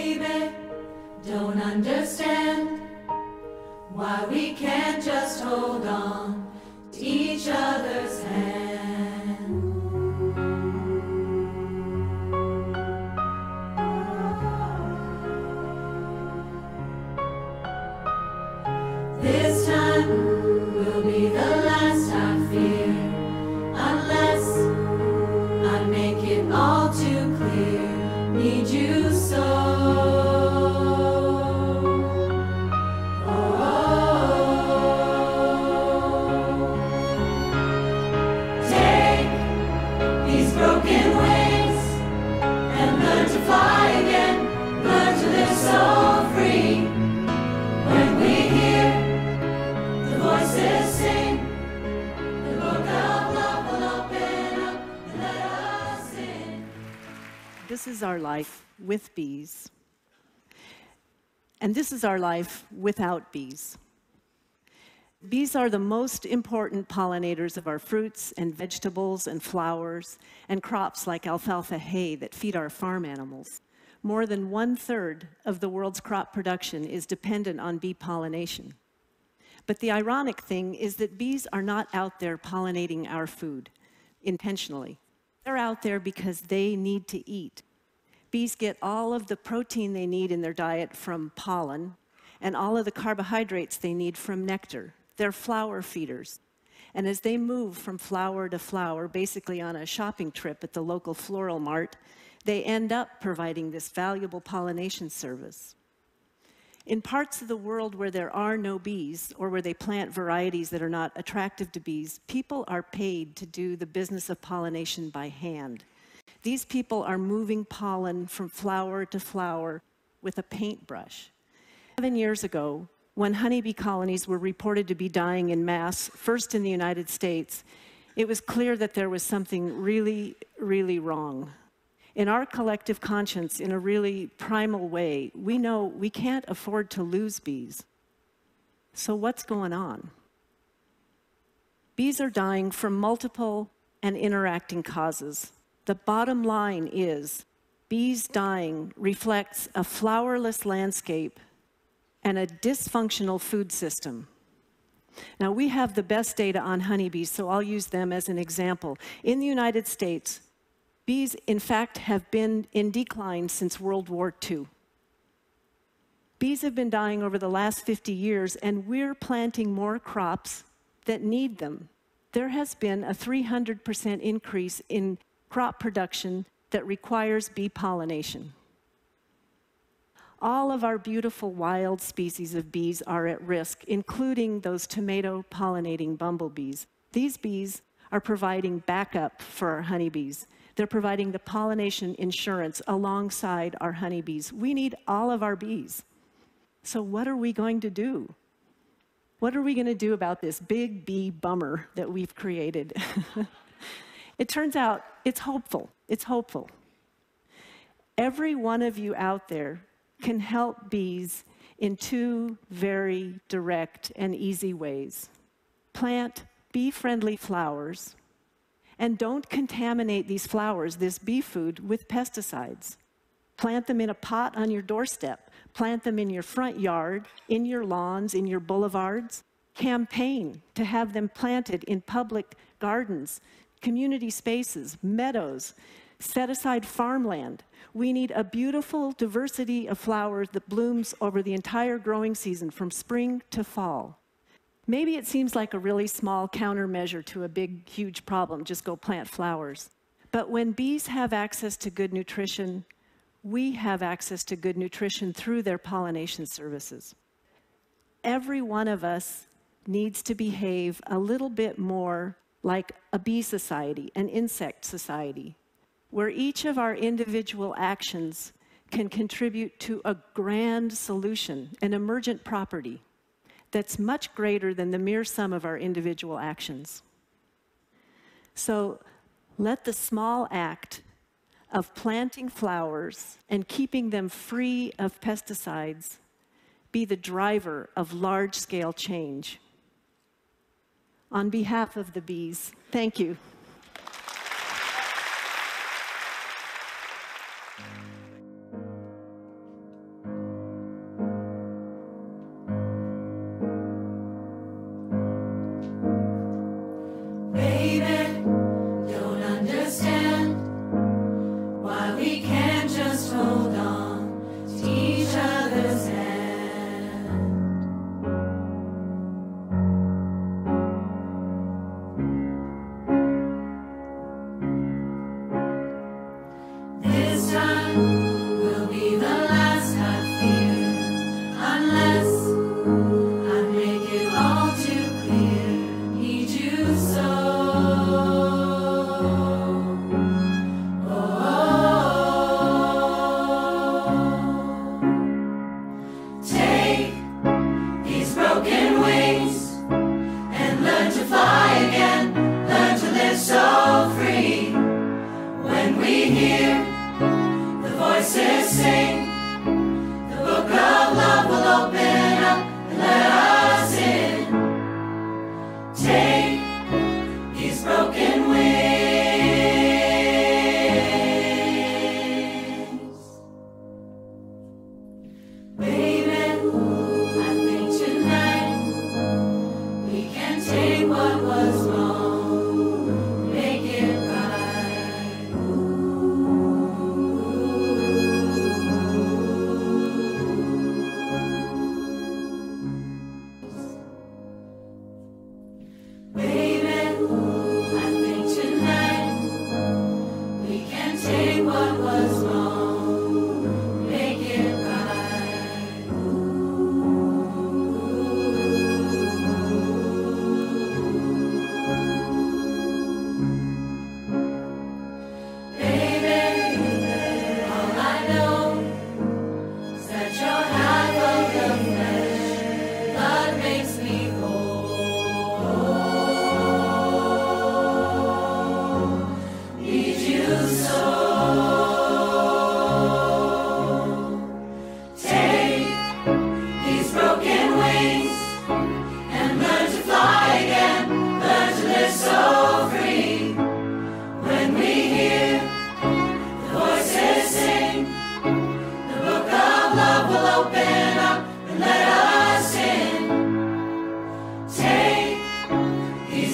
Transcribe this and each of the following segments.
believe it, don't understand why we can't just hold on to each other's hand. This time will be the last, I fear, unless I make it all too clear. Need you so. Broken wings and learn to fly again, learn to live so free. When we hear the voices sing, the book of love will open up and let us in. This is our life with bees, and this is our life without bees. Bees are the most important pollinators of our fruits and vegetables and flowers and crops like alfalfa hay that feed our farm animals. More than 1/3 of the world's crop production is dependent on bee pollination. But the ironic thing is that bees are not out there pollinating our food intentionally. They're out there because they need to eat. Bees get all of the protein they need in their diet from pollen and all of the carbohydrates they need from nectar. They're flower feeders. And as they move from flower to flower, basically on a shopping trip at the local floral mart, they end up providing this valuable pollination service. In parts of the world where there are no bees, or where they plant varieties that are not attractive to bees, people are paid to do the business of pollination by hand. These people are moving pollen from flower to flower with a paintbrush. 7 years ago, when honeybee colonies were reported to be dying in mass, first in the United States, it was clear that there was something really, really wrong. In our collective conscience, in a really primal way, we know we can't afford to lose bees. So what's going on? Bees are dying from multiple and interacting causes. The bottom line is, bees dying reflects a flowerless landscape and a dysfunctional food system. Now, we have the best data on honeybees, so I'll use them as an example. In the United States, bees, in fact, have been in decline since World War II. Bees have been dying over the last 50 years, and we're planting more crops that need them. There has been a 300% increase in crop production that requires bee pollination. All of our beautiful wild species of bees are at risk, including those tomato pollinating bumblebees. These bees are providing backup for our honeybees. They're providing the pollination insurance alongside our honeybees. We need all of our bees. So what are we going to do? What are we going to do about this big bee bummer that we've created? It turns out it's hopeful. It's hopeful. Every one of you out there can help bees in two very direct and easy ways. Plant bee-friendly flowers, and don't contaminate these flowers, this bee food, with pesticides. Plant them in a pot on your doorstep. Plant them in your front yard, in your lawns, in your boulevards. Campaign to have them planted in public gardens, community spaces, meadows. Set aside farmland. We need a beautiful diversity of flowers that blooms over the entire growing season from spring to fall. Maybe it seems like a really small countermeasure to a big, huge problem, just go plant flowers. But when bees have access to good nutrition, we have access to good nutrition through their pollination services. Every one of us needs to behave a little bit more like a bee society, an insect society, where each of our individual actions can contribute to a grand solution, an emergent property that's much greater than the mere sum of our individual actions. So let the small act of planting flowers and keeping them free of pesticides be the driver of large-scale change. On behalf of the bees, thank you.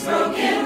broken